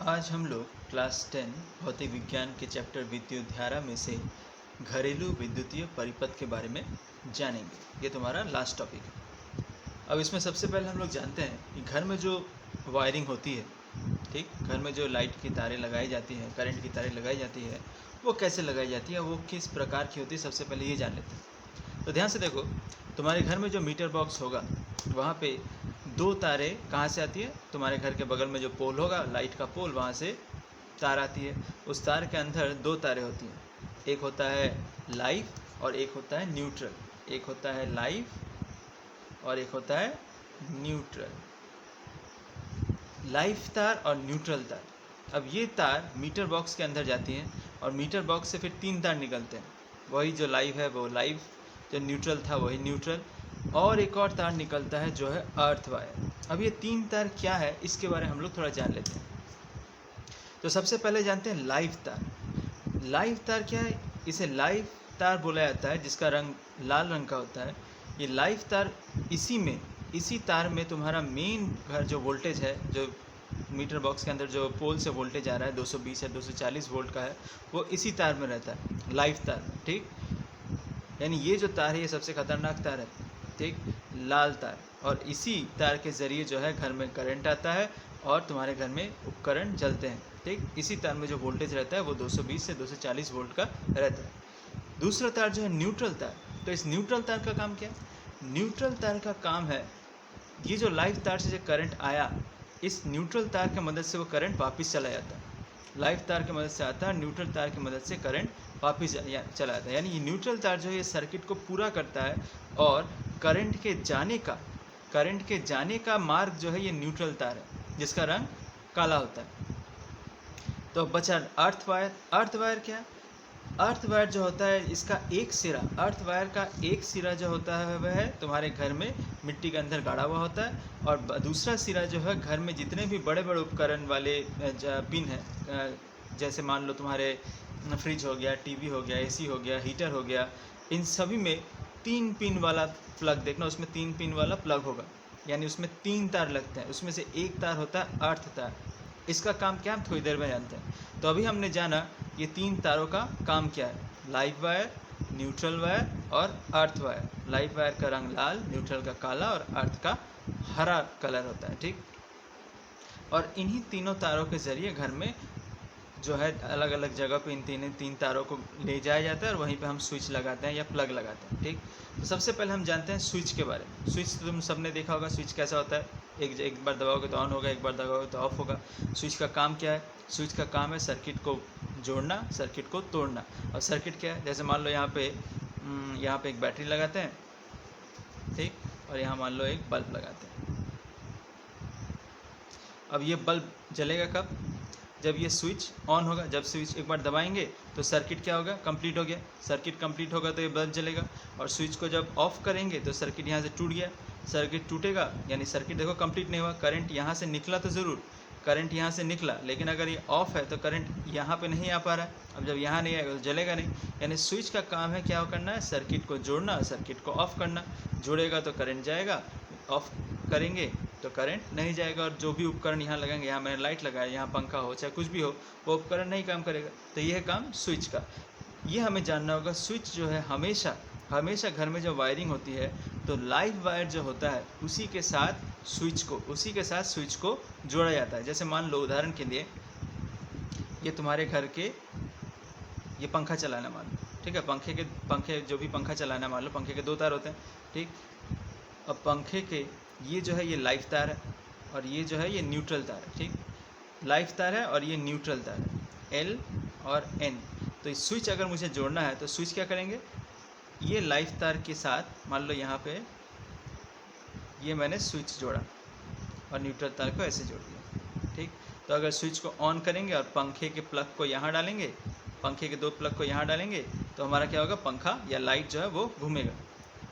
आज हम लोग क्लास 10 भौतिक विज्ञान के चैप्टर विद्युत धारा में से घरेलू विद्युतीय परिपथ के बारे में जानेंगे। ये तुम्हारा लास्ट टॉपिक है। अब इसमें सबसे पहले हम लोग जानते हैं कि घर में जो वायरिंग होती है, ठीक, घर में जो लाइट की तारें लगाई जाती हैं, करंट की तारें लगाई जाती है, वो कैसे लगाई जाती है, वो किस प्रकार की होती है, सबसे पहले ये जान लेते हैं। तो ध्यान से देखो, तुम्हारे घर में जो मीटर बॉक्स होगा वहाँ पे दो तारें कहाँ से आती है? तुम्हारे घर के बगल में जो पोल होगा, लाइट का पोल, वहाँ से तार आती है। उस तार के अंदर दो तारें होती हैं, एक होता है लाइव और एक होता है न्यूट्रल। एक होता है लाइव और एक होता है न्यूट्रल। लाइव तार और न्यूट्रल तार। अब ये तार मीटर बॉक्स के अंदर जाती हैं और मीटर बॉक्स से फिर तीन तार निकलते हैं। वही जो लाइव है वो लाइव, जो न्यूट्रल था वही न्यूट्रल, और एक और तार निकलता है जो है अर्थ वायर। अब ये तीन तार क्या है, इसके बारे में हम लोग थोड़ा जान लेते हैं। तो सबसे पहले जानते हैं लाइव तार। लाइव तार क्या है? इसे लाइव तार बोला जाता है, जिसका रंग लाल रंग का होता है। ये लाइव तार, इसी तार में तुम्हारा मेन घर जो वोल्टेज है, जो मीटर बॉक्स के अंदर जो पोल से वोल्टेज आ रहा है 220 या 240 वोल्ट का है, वो इसी तार में रहता है, लाइव तार में। ठीक, यानी ये जो तार है ये सबसे खतरनाक तार है, ठीक, लाल तार। और इसी तार के ज़रिए जो है घर में करंट आता है और तुम्हारे घर में उपकरण जलते हैं। ठीक, इसी तार में जो वोल्टेज रहता है वो 220 से 240 वोल्ट का रहता है। दूसरा तार जो है न्यूट्रल तार। तो इस न्यूट्रल तार का काम क्या है? न्यूट्रल तार का काम है, ये जो लाइव तार से जो करंट आया, इस न्यूट्रल तार की मदद से वो करंट वापस चला जाता है। लाइव तार की मदद से आता है, न्यूट्रल तार की मदद से करंट वापस चला जाता है। यानी ये न्यूट्रल तार जो है ये सर्किट को पूरा करता है और करंट के जाने का मार्ग जो है ये न्यूट्रल तार है, जिसका रंग काला होता है। तो बचा अर्थ वायर। अर्थ वायर क्या है? अर्थ वायर जो होता है, इसका एक सिरा, अर्थ वायर का एक सिरा जो होता है वह है तुम्हारे घर में मिट्टी के अंदर गाड़ा हुआ होता है, और दूसरा सिरा जो है घर में जितने भी बड़े बड़े उपकरण वाले पिन है, जैसे मान लो तुम्हारे फ्रिज हो गया, टीवी हो गया, एसी हो गया, हीटर हो गया, इन सभी में 3 पिन वाला प्लग देखना, उसमें 3 पिन वाला प्लग होगा, यानी उसमें 3 तार लगते हैं। उसमें से एक तार होता है अर्थ तार। इसका काम क्या हम थोड़ी देर में जानते हैं। तो अभी हमने जाना ये 3 तारों का काम क्या है, लाइव वायर, न्यूट्रल वायर और अर्थ वायर। लाइव वायर का रंग लाल, न्यूट्रल का काला और अर्थ का हरा कलर होता है। ठीक, और इन्हीं तीनों तारों के ज़रिए घर में जो है अलग अलग जगह पे इन तीन तारों को ले जाया जाता है और वहीं पे हम स्विच लगाते हैं या प्लग लगाते हैं। ठीक, तो सबसे पहले हम जानते हैं स्विच के बारे में। स्विच तो तुम सबने देखा होगा, स्विच कैसा होता है, एक बार दबाओगे तो ऑन होगा, एक बार दबाओगे तो ऑफ होगा। स्विच का काम क्या है? स्विच का काम है सर्किट को जोड़ना, सर्किट को तोड़ना। और सर्किट क्या है? जैसे मान लो यहाँ पे एक बैटरी लगाते हैं, ठीक, और यहाँ मान लो एक बल्ब लगाते हैं। अब ये बल्ब जलेगा कब? जब ये स्विच ऑन होगा। जब स्विच एक बार दबाएंगे तो सर्किट क्या होगा? कंप्लीट हो गया। सर्किट कंप्लीट होगा तो ये बल्ब जलेगा। और स्विच को जब ऑफ करेंगे तो सर्किट यहाँ से टूट गया। सर्किट टूटेगा यानी सर्किट देखो कंप्लीट नहीं हुआ। करंट यहाँ से निकला तो ज़रूर, करंट यहाँ से निकला, लेकिन अगर ये ऑफ है तो करंट यहाँ पे नहीं आ पा रहा है। अब जब यहाँ नहीं आएगा तो जलेगा नहीं। यानी स्विच का काम है क्या करना है? सर्किट को जोड़ना, सर्किट को ऑफ करना। जोड़ेगा तो करंट जाएगा, ऑफ करेंगे तो करंट नहीं जाएगा। और जो भी उपकरण यहाँ लगाएंगे, यहाँ मैंने लाइट लगाया, यहाँ पंखा हो चाहे कुछ भी हो, वो उपकरण नहीं काम करेगा। तो ये है काम स्विच का। ये हमें जानना होगा। स्विच जो है हमेशा घर में जो वायरिंग होती है, तो लाइव वायर जो होता है उसी के साथ स्विच को जोड़ा जाता है। जैसे मान लो उदाहरण के लिए ये तुम्हारे घर के ये पंखा चलाना मान लो, ठीक है, पंखे जो भी पंखा चलाना मान लो, पंखे के 2 तार होते हैं। ठीक, अब पंखे के ये जो है ये लाइव तार है और ये जो है ये न्यूट्रल तार है। ठीक, लाइव तार है और ये न्यूट्रल तार है, L और N। तो इस स्विच अगर मुझे जोड़ना है तो स्विच क्या करेंगे? ये लाइव तार के साथ मान लो यहाँ पे ये मैंने स्विच जोड़ा और न्यूट्रल तार को ऐसे जोड़ दिया। ठीक, तो अगर स्विच को ऑन करेंगे और पंखे के प्लग को यहाँ डालेंगे, पंखे के 2 प्लग को यहाँ डालेंगे, तो हमारा क्या होगा? पंखा या लाइट जो है वो घूमेगा।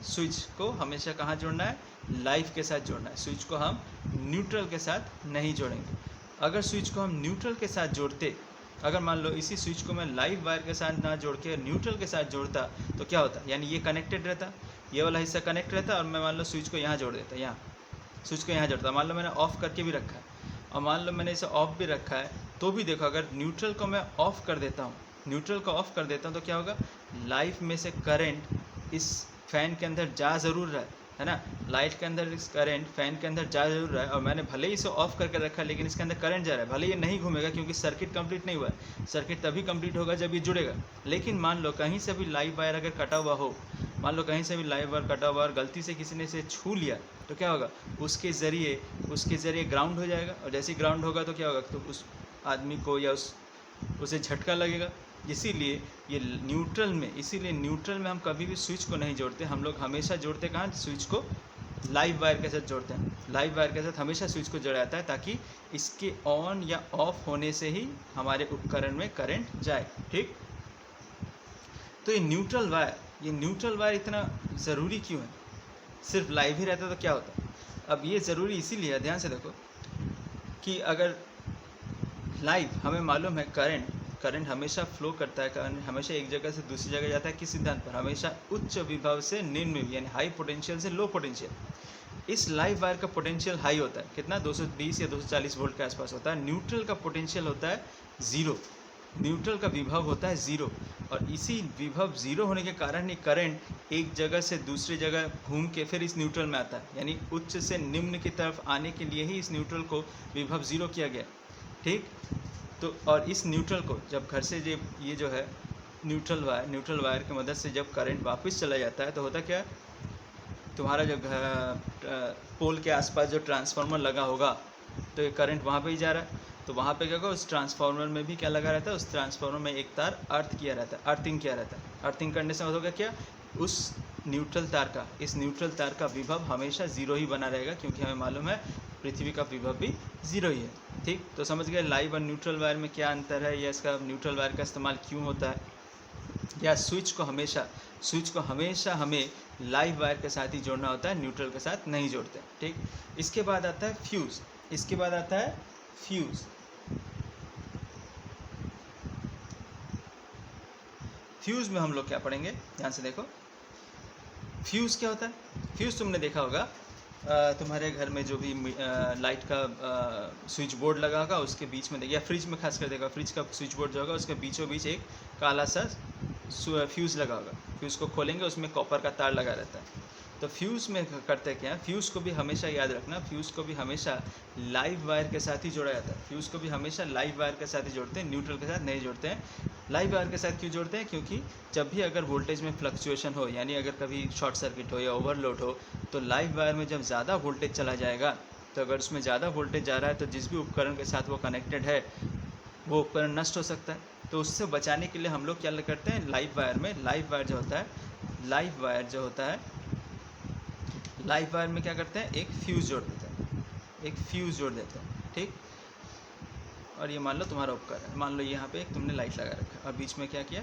स्विच को हमेशा कहाँ जोड़ना है? लाइव के साथ जोड़ना है। स्विच को हम न्यूट्रल के साथ नहीं जोड़ेंगे। अगर स्विच को हम न्यूट्रल के साथ जोड़ते, अगर मान लो इसी स्विच को मैं लाइव वायर के साथ ना जोड़ के न्यूट्रल के साथ जोड़ता तो क्या होता? यानी ये कनेक्टेड रहता, ये वाला हिस्सा कनेक्ट रहता, और मैं मान लो स्विच को यहाँ जोड़ देता, यहाँ स्विच को यहाँ जोड़ता। मान लो मैंने ऑफ़ करके भी रखा है और मान लो मैंने इसे ऑफ भी रखा है, तो भी देखो अगर न्यूट्रल को मैं ऑफ कर देता हूँ, न्यूट्रल को ऑफ कर देता हूँ तो क्या होगा, लाइफ में से करंट इस फैन के अंदर जा ज़रूर रहा है ना, लाइट के अंदर इस करंट फैन के अंदर जा जरूर रहा है, और मैंने भले ही इसे ऑफ करके रखा है लेकिन इसके अंदर करंट जा रहा है, भले ये नहीं घूमेगा क्योंकि सर्किट कंप्लीट नहीं हुआ है, सर्किट तभी कंप्लीट होगा जब ये जुड़ेगा। लेकिन मान लो कहीं से भी लाइव वायर अगर कटा हुआ हो, मान लो कहीं से भी लाइव वायर कटा हुआ और गलती से किसी ने इसे छू लिया तो क्या होगा, उसके ज़रिए ग्राउंड हो जाएगा, और जैसे ही ग्राउंड होगा तो क्या होगा, तो उस आदमी को या उसे झटका लगेगा। इसीलिए न्यूट्रल में हम कभी भी स्विच को नहीं जोड़ते, हम लोग हमेशा जोड़ते कहाँ, स्विच को लाइव वायर के साथ जोड़ते हैं, लाइव वायर के साथ हमेशा स्विच को जोड़ा जाता है ताकि इसके ऑन या ऑफ होने से ही हमारे उपकरण में करंट जाए। ठीक, तो ये न्यूट्रल वायर इतना ज़रूरी क्यों है, सिर्फ लाइव ही रहता तो क्या होता। अब ये ज़रूरी इसीलिए, ध्यान से देखो कि अगर लाइव हमें मालूम है करंट हमेशा फ्लो करता है, करंट हमेशा एक जगह से दूसरी जगह जाता है, किस सिद्धांत पर, हमेशा उच्च विभव से निम्न विभव यानी हाई पोटेंशियल से लो पोटेंशियल। इस लाइव वायर का पोटेंशियल हाई होता है, कितना, 220 या 240 वोल्ट के आसपास होता है। न्यूट्रल का पोटेंशियल होता है ज़ीरो, न्यूट्रल का विभव होता है ज़ीरो, और इसी विभव ज़ीरो होने के कारण ही करंट एक जगह से दूसरी जगह घूम के फिर इस न्यूट्रल में आता है, यानी उच्च से निम्न की तरफ आने के लिए ही इस न्यूट्रल को विभव ज़ीरो किया गया। ठीक, तो और इस न्यूट्रल को जब घर से ये जो है न्यूट्रल वायर की मदद से जब करंट वापस चला जाता है तो होता क्या है, तुम्हारा जो पोल के आसपास जो ट्रांसफार्मर लगा होगा तो ये करंट वहाँ पे ही जा रहा है, तो वहाँ पे क्या होगा, उस ट्रांसफार्मर में भी क्या लगा रहता है, उस ट्रांसफार्मर में एक तार अर्थिंग किया रहता है। अर्थिंग करने से होगा क्या, इस न्यूट्रल तार का विभव हमेशा ज़ीरो ही बना रहेगा, क्योंकि हमें मालूम है पृथ्वी का विभव भी ज़ीरो ही है। ठीक, तो समझ गए लाइव और न्यूट्रल वायर में क्या अंतर है, या इसका न्यूट्रल वायर का इस्तेमाल क्यों होता है, या स्विच को हमेशा हमें लाइव वायर के साथ ही जोड़ना होता है, न्यूट्रल के साथ नहीं जोड़ते। ठीक, इसके बाद आता है फ्यूज़। फ्यूज़ में हम लोग क्या पढ़ेंगे, ध्यान से देखो। फ्यूज़ क्या होता है, फ्यूज़ तुमने देखा होगा तुम्हारे घर में जो भी लाइट का स्विच बोर्ड लगा होगा उसके बीच में या फ्रिज में खास कर देखा, फ्रिज का स्विच बोर्ड जो होगा उसके बीचों बीच एक काला सा फ्यूज़ लगा होगा। फ्यूज़ को खोलेंगे, उसमें कॉपर का तार लगा रहता है। तो फ्यूज़ में करते क्या है, फ्यूज़ को भी हमेशा याद रखना, फ्यूज़ को भी हमेशा लाइव वायर के साथ ही जोड़ा जाता है। फ्यूज़ को भी हमेशा लाइव वायर के साथ ही जोड़ते हैं, न्यूट्रल के साथ नहीं जोड़ते हैं। लाइव वायर के साथ क्यों जोड़ते हैं, क्योंकि जब भी अगर वोल्टेज में फ्लक्चुएशन हो, यानी अगर कभी शॉर्ट सर्किट हो या ओवरलोड हो, तो लाइव वायर में जब ज़्यादा वोल्टेज चला जाएगा, तो अगर उसमें ज़्यादा वोल्टेज जा रहा है तो जिस भी उपकरण के साथ वो कनेक्टेड है वो उपकरण नष्ट हो सकता है। तो उससे बचाने के लिए हम लोग क्या करते हैं, लाइव वायर में क्या करते हैं, एक फ्यूज़ जोड़ देते हैं। ठीक, और ये मान लो तुम्हारा उपकरण, मान लो यहाँ पे एक तुमने लाइट लगा रखा है और बीच में क्या किया,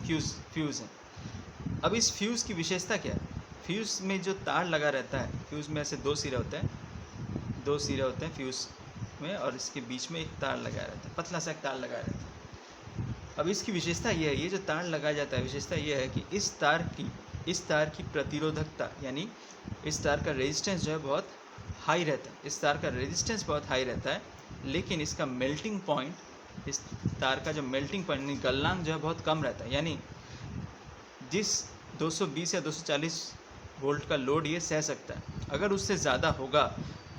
फ्यूज़ है। अब इस फ्यूज़ की विशेषता क्या है, फ्यूज़ में जो तार लगा रहता है, फ्यूज़ में ऐसे दो सिरे होते हैं फ्यूज़ में, और इसके बीच में एक तार लगा रहता है, पतला सा एक तार लगा रहता है। अब इसकी विशेषता ये है, ये जो तार लगाया जाता है, विशेषता ये है कि इस तार की प्रतिरोधकता, यानी इस तार का रेजिस्टेंस जो है बहुत हाई रहता है, लेकिन इसका मेल्टिंग पॉइंट, इस तार का जो मेल्टिंग पॉइंट यानी गलनांक जो है बहुत कम रहता है। यानी जिस 220 या 240 वोल्ट का लोड ये सह सकता है, अगर उससे ज़्यादा होगा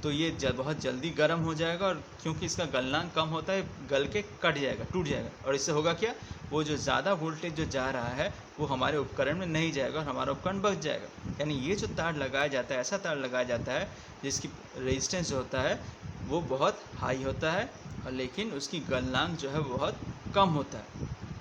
तो ये बहुत जल्दी गर्म हो जाएगा, और क्योंकि इसका गलनांक कम होता है गल के टूट जाएगा, और इससे होगा क्या, वो जो ज़्यादा वोल्टेज जो जा रहा है वो हमारे उपकरण में नहीं जाएगा और हमारा उपकरण बच जाएगा। यानी ये जो तार लगाया जाता है, ऐसा तार लगाया जाता है जिसकी रेजिस्टेंस जो होता है वो बहुत हाई होता है, और लेकिन उसकी गलनांक जो है वो बहुत कम होता है।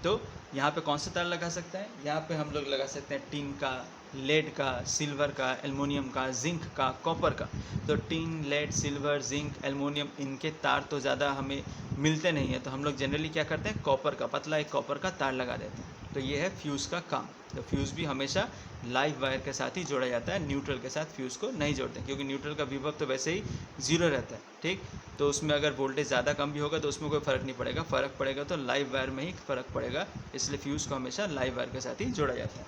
तो यहाँ पे कौन सा तार लगा सकते हैं, यहाँ पे हम लोग लगा सकते हैं टिन का, लेड का, सिल्वर का, एल्युमिनियम का, जिंक का, कॉपर का। तो tin, lead, silver, zinc, aluminium, इनके तार तो ज़्यादा हमें मिलते नहीं हैं, तो हम लोग जनरली क्या करते हैं, कॉपर का, पतला एक कॉपर का तार लगा देते हैं। तो ये है फ्यूज़ का काम। तो फ्यूज़ भी हमेशा लाइव वायर के साथ ही जोड़ा जाता है, न्यूट्रल के साथ फ्यूज़ को नहीं जोड़ते, क्योंकि न्यूट्रल का विभव तो वैसे ही ज़ीरो रहता है। ठीक, तो उसमें अगर वोल्टेज ज़्यादा कम भी होगा तो उसमें कोई फ़र्क नहीं पड़ेगा, फ़र्क पड़ेगा तो लाइव वायर में ही फ़र्क पड़ेगा, इसलिए फ्यूज़ को हमेशा लाइव वायर के साथ ही जोड़ा जाता है।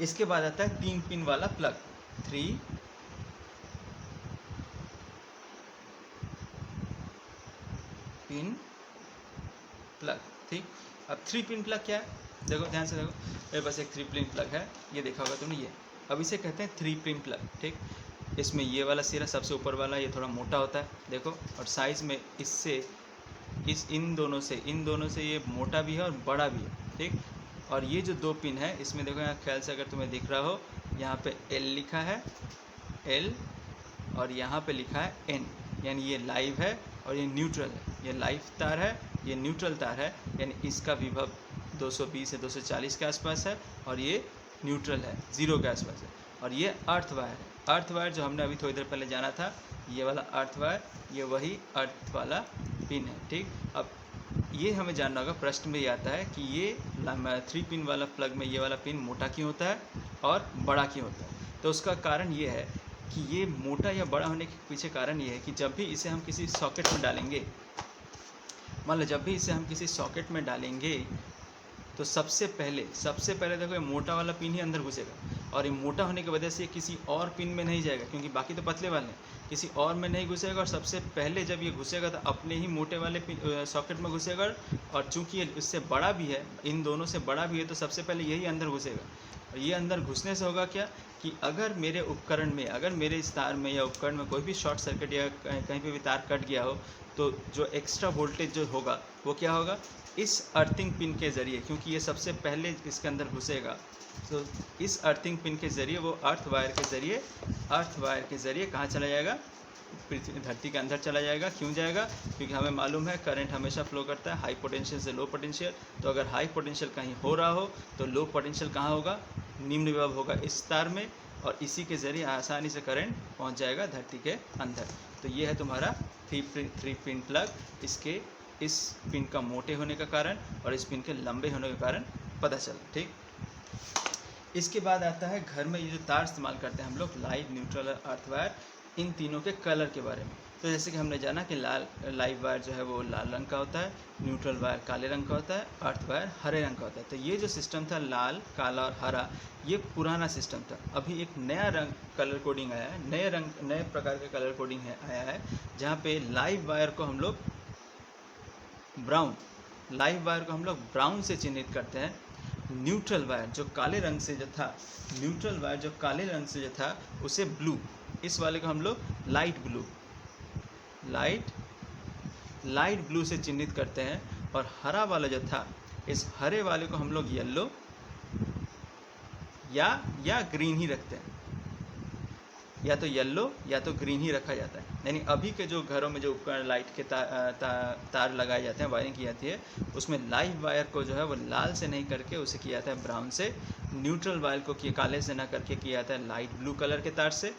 इसके बाद आता है 3 पिन वाला प्लग, 3 3 पिन प्लग। ठीक, अब 3 पिन प्लग क्या है, देखो ध्यान से देखो, मेरे पास एक 3 पिन प्लग है, ये देखा होगा तुमने ये। अब इसे कहते हैं 3 पिन प्लग। ठीक, इसमें ये वाला सिरा सबसे ऊपर वाला ये थोड़ा मोटा होता है देखो, और साइज़ में इससे इन दोनों से ये मोटा भी है और बड़ा भी है। ठीक, और ये जो 2 पिन है इसमें देखो, यहाँ ख्याल से अगर तुम्हें दिख रहा हो, यहाँ पे L लिखा है, L, और यहाँ पे लिखा है N, यानी ये लाइव है और ये न्यूट्रल है। ये लाइव तार है, ये न्यूट्रल तार है, यानी इसका विभव 220 से 240 के आसपास है और ये न्यूट्रल है, 0 के आसपास है। और ये अर्थ वायर है, अर्थ वायर जो हमने अभी थोड़ी देर पहले जाना था, ये वाला अर्थ वायर, ये वही अर्थ वाला पिन है। ठीक, अब ये हमें जानना होगा, प्रश्न में ये आता है कि ये 3 पिन वाला प्लग में ये वाला पिन मोटा क्यों होता है और बड़ा क्यों होता है। तो उसका कारण ये है कि ये मोटा या बड़ा होने के पीछे कारण ये है कि जब भी इसे हम किसी सॉकेट में डालेंगे, मान लो जब भी इसे हम किसी सॉकेट में डालेंगे, तो सबसे पहले देखो ये मोटा वाला पिन ही अंदर घुसेगा, और ये मोटा होने की वजह से किसी और पिन में नहीं जाएगा, क्योंकि बाकी तो पतले वाले हैं, किसी और में नहीं घुसेगा। और सबसे पहले जब ये घुसेगा तो अपने ही मोटे वाले सॉकेट में घुसेगा, और चूंकि ये इससे बड़ा भी है, इन दोनों से बड़ा भी है, तो सबसे पहले यही अंदर घुसेगा। और ये अंदर घुसने से होगा क्या कि अगर मेरे उपकरण में, अगर मेरे इस तार में या उपकरण में कोई भी शॉर्ट सर्किट या कहीं पे भी तार कट गया हो, तो जो एक्स्ट्रा वोल्टेज जो होगा वो क्या होगा, इस अर्थिंग पिन के ज़रिए, क्योंकि ये सबसे पहले इसके अंदर घुसेगा, तो इस अर्थिंग पिन के ज़रिए वो अर्थ वायर के ज़रिए कहाँ चला जाएगा, पृथ्वी धरती के अंदर चला जाएगा। क्यों जाएगा, क्योंकि हमें मालूम है करंट हमेशा फ्लो करता है हाई पोटेंशियल से लो पोटेंशियल। तो अगर हाई पोटेंशियल कहीं हो रहा हो तो लो पोटेंशियल कहाँ होगा, निम्न विभव होगा इस तार में, और इसी के ज़रिए आसानी से करंट पहुंच जाएगा धरती के अंदर। तो ये है तुम्हारा 3 पिन प्लग, इसके इस पिन का मोटे होने का कारण और इस पिन के लंबे होने का कारण पता चला। ठीक, इसके बाद आता है घर में ये जो तार इस्तेमाल करते हैं हम लोग, लाइव, न्यूट्रल और अर्थ वायर, इन तीनों के कलर के बारे में। तो जैसे कि हमने जाना कि लाइव वायर जो है वो लाल रंग का होता है, न्यूट्रल वायर काले रंग का होता है, अर्थ वायर हरे रंग का होता है। तो ये जो सिस्टम था लाल, काला और हरा, ये पुराना सिस्टम था। अभी एक नया रंग कलर कोडिंग आया है, नए प्रकार का कलर कोडिंग आया है, जहाँ पे लाइव वायर को हम लोग ब्राउन से चिन्हित करते हैं। न्यूट्रल वायर जो काले रंग से जो था उसे ब्लू, इस वाले को हम लोग लाइट ब्लू से चिन्हित करते हैं। और हरा वाला जो था, इस हरे वाले को हम लोग येलो या ग्रीन ही रखते हैं, या तो येलो या तो ग्रीन ही रखा जाता है। यानी अभी के जो घरों में जो उपकरण लाइट के तार लगाए जाते हैं, वायरिंग की जाती है, उसमें लाइव वायर को जो है वो लाल से नहीं करके उसे किया जाता है ब्राउन से, न्यूट्रल वायर को काले से ना करके किया जाता है लाइट ब्लू कलर के तार से,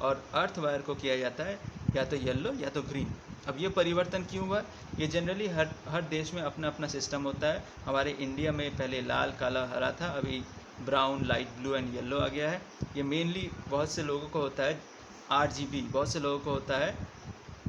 और अर्थ वायर को किया जाता है या तो येलो या तो ग्रीन। अब ये परिवर्तन क्यों हुआ, ये जनरली हर देश में अपना अपना सिस्टम होता है। हमारे इंडिया में पहले लाल, काला, हरा था, अभी brown, light blue and yellow आ गया है। ये मेनली बहुत से लोगों को होता है RGB, बहुत से लोगों को होता है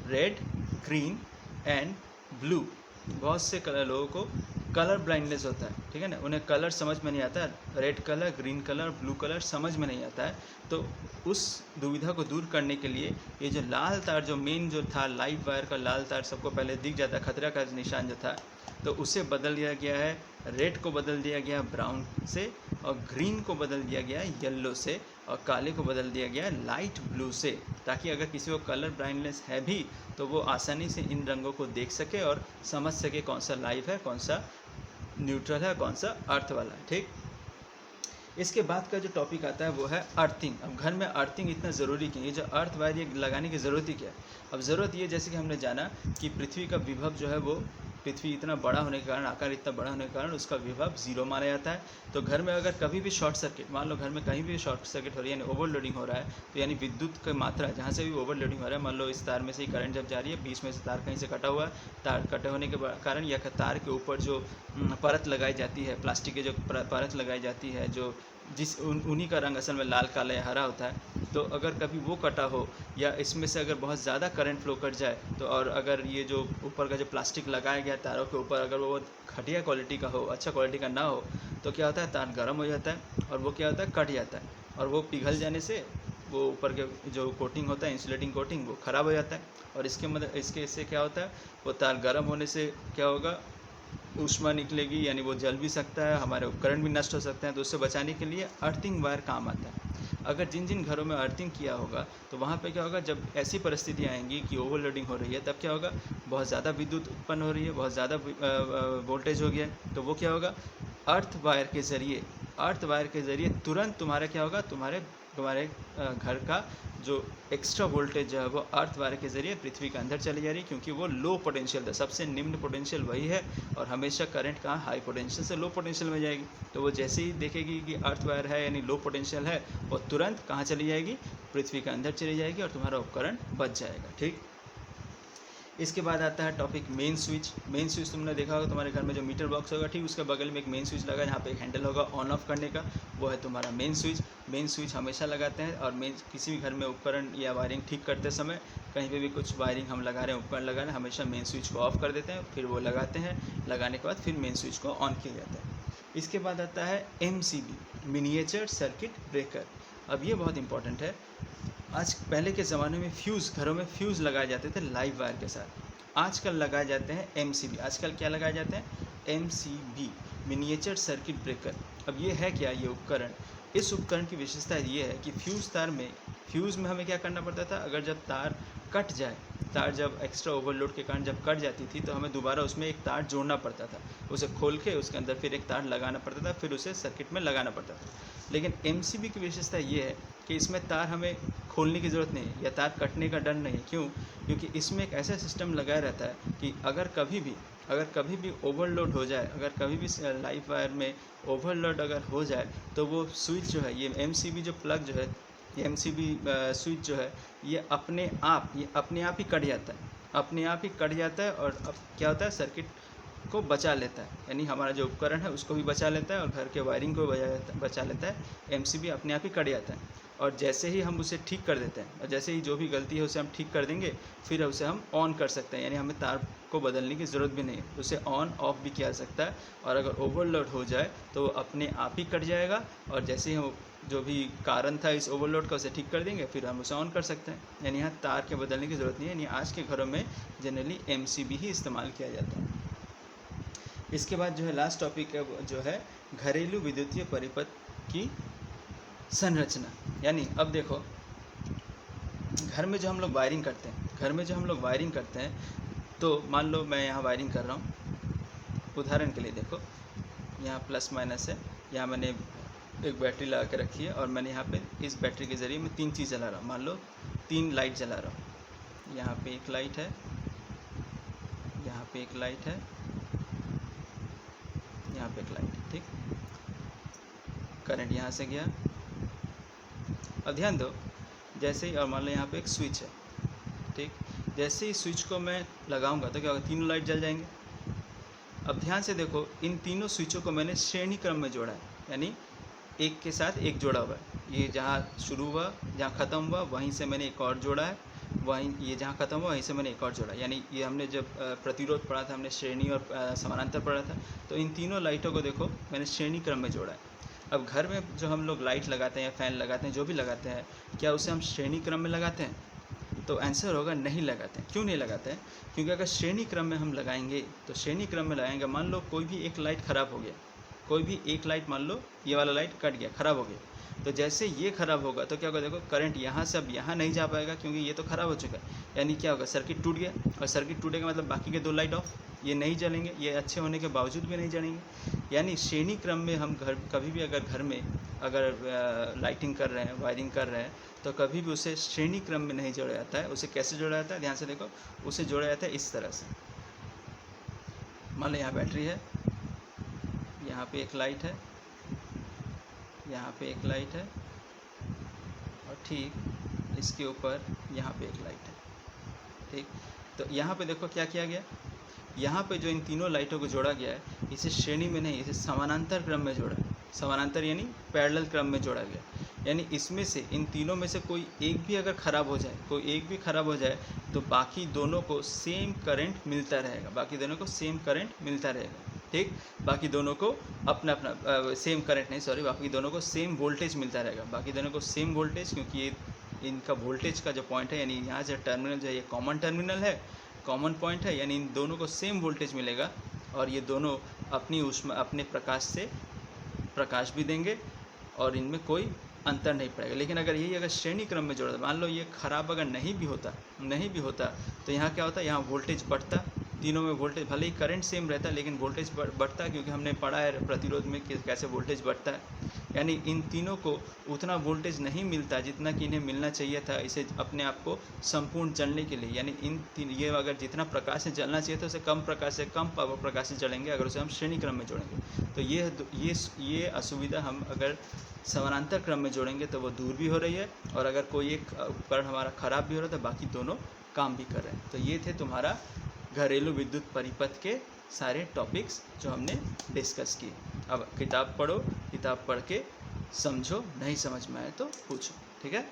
रेड, ग्रीन एंड ब्लू। बहुत से लोगों को कलर ब्लाइंडनेस होता है, ठीक है ना, उन्हें कलर समझ में नहीं आता है, red colour, green colour, blue colour समझ में नहीं आता है। तो उस दुविधा को दूर करने के लिए ये जो लाल तार, जो मेन जो था लाइव वायर का लाल तार सबको पहले दिख जाता, खतरा का निशान जो था, तो उसे बदल दिया गया है, रेड को बदल दिया गया ब्राउन से, और ग्रीन को बदल दिया गया है येलो से, और काले को बदल दिया गया है लाइट ब्लू से, ताकि अगर किसी को कलर ब्लाइंडनेस है भी तो वो आसानी से इन रंगों को देख सके और समझ सके कौन सा लाइव है, कौन सा न्यूट्रल है, कौन सा अर्थ वाला है। ठीक, इसके बाद का जो टॉपिक आता है वो है अर्थिंग। अब घर में अर्थिंग इतना ज़रूरी क्यों, ये जो अर्थ वायर ये लगाने की ज़रूरत ही क्या है। अब ज़रूरत ये, जैसे कि हमने जाना कि पृथ्वी का विभव जो है वो, पृथ्वी इतना बड़ा होने के कारण, आकार इतना बड़ा होने के कारण उसका विभव 0 माना जाता है। तो घर में अगर कभी भी शॉर्ट सर्किट, मान लो घर में कहीं भी शॉर्ट सर्किट हो रही है, यानी ओवरलोडिंग हो रहा है, तो यानी विद्युत की मात्रा जहाँ से भी ओवरलोडिंग हो रहा है, मान लो इस तार में से ही करंट जब जा रही है, बीच में से तार कहीं से कटा हुआ है, तार कटे होने के कारण या तार के ऊपर जो परत लगाई जाती है, प्लास्टिक की जो परत लगाई जाती है, जो उन्हीं का रंग असल में लाल, काला या हरा होता है। तो अगर कभी वो कटा हो या इसमें से अगर बहुत ज़्यादा करंट फ्लो कर जाए, तो और अगर ये जो ऊपर का जो प्लास्टिक लगाया गया तारों के ऊपर अगर वो घटिया क्वालिटी का हो, अच्छा क्वालिटी का ना हो, तो क्या होता है, तार गर्म हो जाता है और वो क्या होता है, कट जाता है, और वो पिघल जाने से वो ऊपर के जो कोटिंग होता है इंसुलेटिंग कोटिंग वो ख़राब हो जाता है, और इसके इससे क्या होता है, वो तार गर्म होने से क्या होगा, ऊष्मा निकलेगी, यानी वो जल भी सकता है, हमारे उपकरण भी नष्ट हो सकते हैं। तो उससे बचाने के लिए अर्थिंग वायर काम आता है। अगर जिन जिन घरों में अर्थिंग किया होगा तो वहाँ पे क्या होगा, जब ऐसी परिस्थितियाँ आएंगी कि ओवरलोडिंग हो रही है, तब क्या होगा, बहुत ज़्यादा विद्युत उत्पन्न हो रही है, बहुत ज़्यादा वोल्टेज हो गया है, तो वो क्या होगा, अर्थ वायर के ज़रिए तुरंत तुम्हारा क्या होगा, तुम्हारे तुम्हारे घर का जो एक्स्ट्रा वोल्टेज जो है वो अर्थ वायर के ज़रिए पृथ्वी के अंदर चली जा रही है, क्योंकि वो लो पोटेंशियल था, सबसे निम्न पोटेंशियल वही है, और हमेशा करंट कहाँ, हाई पोटेंशियल से लो पोटेंशियल में जाएगी। तो वो जैसे ही देखेगी कि अर्थ वायर है यानी लो पोटेंशियल है, वो तुरंत कहाँ चली जाएगी, पृथ्वी के अंदर चली जाएगी, और तुम्हारा उपकरण बच जाएगा। ठीक, इसके बाद आता है topic main switch. Main switch तुमने देखा होगा तुम्हारे घर में जो मीटर बॉक्स होगा, ठीक उसके बगल में एक मेन स्विच लगा है, यहाँ पे एक हैंडल होगा ऑन ऑफ करने का, वो है तुम्हारा मेन स्विच। मेन स्विच हमेशा लगाते हैं, और मेन किसी भी घर में उपकरण या वायरिंग ठीक करते समय कहीं पे भी कुछ वायरिंग हम लगा रहे हैं, उपकरण लगा रहे हैं, हमेशा मेन स्विच को ऑफ कर देते हैं, फिर वो लगाते हैं, लगाने के बाद फिर मेन स्विच को ऑन किया जाता है। इसके बाद आता है MCB, मिनिएचर सर्किट ब्रेकर। अब ये बहुत इंपॉर्टेंट है। आज पहले के ज़माने में फ्यूज़, घरों में फ्यूज़ लगाए जाते थे लाइव वायर के साथ, आजकल लगाए जाते हैं MCB। आजकल क्या लगाए जाते हैं, MCB, मिनिएचर सर्किट ब्रेकर। अब ये है क्या, ये उपकरण, इस उपकरण की विशेषता ये है कि फ्यूज़ में हमें क्या करना पड़ता था, अगर जब तार कट जाए, तार जब एक्स्ट्रा ओवरलोड के कारण जब कट जाती थी, तो हमें दोबारा उसमें एक तार जोड़ना पड़ता था, उसे खोल के उसके अंदर फिर एक तार लगाना पड़ता था, फिर उसे सर्किट में लगाना पड़ता था। लेकिन MCB की विशेषता ये है कि इसमें तार हमें खोलने की ज़रूरत नहीं है, या तार कटने का डर नहीं है। क्यों? क्योंकि इसमें एक ऐसा सिस्टम लगाया रहता है कि अगर कभी भी ओवरलोड हो जाए, अगर कभी भी लाइव वायर में ओवरलोड अगर हो जाए, तो वो स्विच जो है, ये MCB जो प्लग जो है, ये MCB स्विच जो है, ये अपने आप ही कट जाता है, अपने आप ही कट जाता है, और अब क्या होता है, सर्किट को बचा लेता है, यानी हमारा जो उपकरण है उसको भी बचा लेता है, और घर के वायरिंग को बचा लेता है। MCB अपने आप ही कट जाता है, और जैसे ही हम उसे ठीक कर देते हैं, और जैसे ही जो भी गलती है उसे हम ठीक कर देंगे, फिर उसे हम ऑन कर सकते हैं, यानी हमें तार को बदलने की ज़रूरत भी नहीं है, उसे ऑन ऑफ भी किया जा सकता है। और अगर ओवरलोड हो जाए तो वो अपने आप ही कट जाएगा, और जैसे ही हम जो भी कारण था इस ओवरलोड का उसे ठीक कर देंगे, फिर हम उसे ऑन कर सकते हैं, यानी यहाँ तार के बदलने की ज़रूरत नहीं है। यानी आज के घरों में जनरली MCB ही इस्तेमाल किया जाता है। इसके बाद जो है लास्ट टॉपिक है, जो है घरेलू विद्युतीय परिपथ की संरचना। यानी अब देखो, घर में जो हम लोग वायरिंग करते हैं, तो मान लो मैं यहाँ वायरिंग कर रहा हूँ, उदाहरण के लिए देखो, यहाँ प्लस माइनस है, यहाँ मैंने एक बैटरी लगा के रखी है, और मैंने यहाँ पे इस बैटरी के ज़रिए मैं 3 चीज़ जला रहा हूँ, मान लो 3 लाइट जला रहा हूँ। यहाँ पे एक लाइट है, यहाँ पे एक लाइट है, यहाँ पे एक लाइट है, ठीक। करंट यहाँ से गया, अब ध्यान दो, जैसे ही, और मान लो यहाँ पे एक स्विच है, ठीक, जैसे ही स्विच को मैं लगाऊंगा तो क्या होगा, तीनों लाइट जल जाएंगे। अब ध्यान से देखो, इन तीनों स्विचों को मैंने श्रेणी क्रम में जोड़ा है, यानी एक के साथ एक जोड़ा हुआ है। ये जहाँ शुरू हुआ, जहाँ ख़त्म हुआ, वहीं से मैंने एक और जोड़ा है, वहीं ये जहाँ ख़त्म हुआ वहीं से मैंने एक और जोड़ा, यानी ये हमने जब प्रतिरोध पढ़ा था, हमने श्रेणी और समानांतर पढ़ा था, तो इन तीनों लाइटों को देखो मैंने श्रेणी क्रम में जोड़ा है। अब घर में जो हम लोग लाइट लगाते हैं या फ़ैन लगाते हैं, जो भी लगाते हैं, क्या उसे हम श्रेणी क्रम में लगाते हैं? तो आंसर होगा नहीं लगाते हैं। क्यों नहीं लगाते हैं? क्योंकि अगर श्रेणी क्रम में हम लगाएंगे, तो श्रेणी क्रम में लगाएंगे, मान लो कोई भी एक लाइट ख़राब हो गया, कोई भी एक लाइट, मान लो ये वाला लाइट कट गया, ख़राब हो गया, तो जैसे ये ख़राब होगा तो क्या होगा, देखो करंट यहाँ से अब यहाँ नहीं जा पाएगा, क्योंकि ये तो ख़राब हो चुका है, यानी क्या होगा, सर्किट टूट गया, और सर्किट टूटेगा मतलब बाकी के 2 लाइट ऑफ, ये नहीं जलेंगे, ये अच्छे होने के बावजूद भी नहीं जलेंगे। यानी श्रेणी क्रम में हम कभी भी अगर घर में अगर लाइटिंग कर रहे हैं, वायरिंग कर रहे हैं, तो कभी भी उसे श्रेणी क्रम में नहीं जोड़ा जाता है। उसे कैसे जोड़ा जाता है, ध्यान से देखो, उसे जोड़ा जाता है इस तरह से। मान लो यहाँ बैटरी है, यहाँ पे एक लाइट है, यहाँ पे एक लाइट है, और ठीक इसके ऊपर यहाँ पे एक लाइट है, ठीक। तो यहाँ पे देखो क्या किया गया, यहाँ पे जो इन तीनों लाइटों को जोड़ा गया है, इसे श्रेणी में नहीं, इसे समानांतर क्रम में जोड़ा है। समानांतर यानी पैरेलल क्रम में जोड़ा गया, यानी इसमें से, इन तीनों में से कोई एक भी अगर ख़राब हो जाए, तो बाकी दोनों को सेम करंट मिलता रहेगा, ठीक। बाकी दोनों को अपना सेम करंट नहीं, सॉरी, बाकी दोनों को सेम वोल्टेज मिलता रहेगा, क्योंकि ये इनका वोल्टेज का जो पॉइंट है, यानी यहाँ से टर्मिनल जो है ये कॉमन टर्मिनल है, कॉमन पॉइंट है, यानी इन दोनों को सेम वोल्टेज मिलेगा और ये दोनों अपनी ऊष्मा अपने प्रकाश से प्रकाश भी देंगे और इनमें कोई अंतर नहीं पड़ेगा। लेकिन अगर यही अगर श्रेणी क्रम में जोड़ा, मान लो ये खराब अगर नहीं भी होता तो यहाँ क्या होता है, यहाँ वोल्टेज बढ़ता, तीनों में वोल्टेज भले ही करंट सेम रहता है लेकिन वोल्टेज बढ़ता, क्योंकि हमने पढ़ा है प्रतिरोध में कि कैसे वोल्टेज बढ़ता है। यानी इन तीनों को उतना वोल्टेज नहीं मिलता जितना कि इन्हें मिलना चाहिए था इसे अपने आप को संपूर्ण जलने के लिए। यानी ये अगर जितना प्रकाश से जलना चाहिए था उसे कम प्रकाश से, कम पावर प्रकाश से जलेंगे अगर उसे हम श्रेणी क्रम में जोड़ेंगे। तो ये असुविधा हम अगर समानांतर क्रम में जोड़ेंगे तो वो दूर भी हो रही है, और अगर कोई एक उपकरण हमारा ख़राब भी हो रहा है तो बाकी दोनों काम भी कर रहे हैं। तो ये थे तुम्हारा घरेलू विद्युत परिपथ के सारे टॉपिक्स जो हमने डिस्कस किए। अब किताब पढ़ो, किताब पढ़ के समझो, नहीं समझ में आए तो पूछो, ठीक है।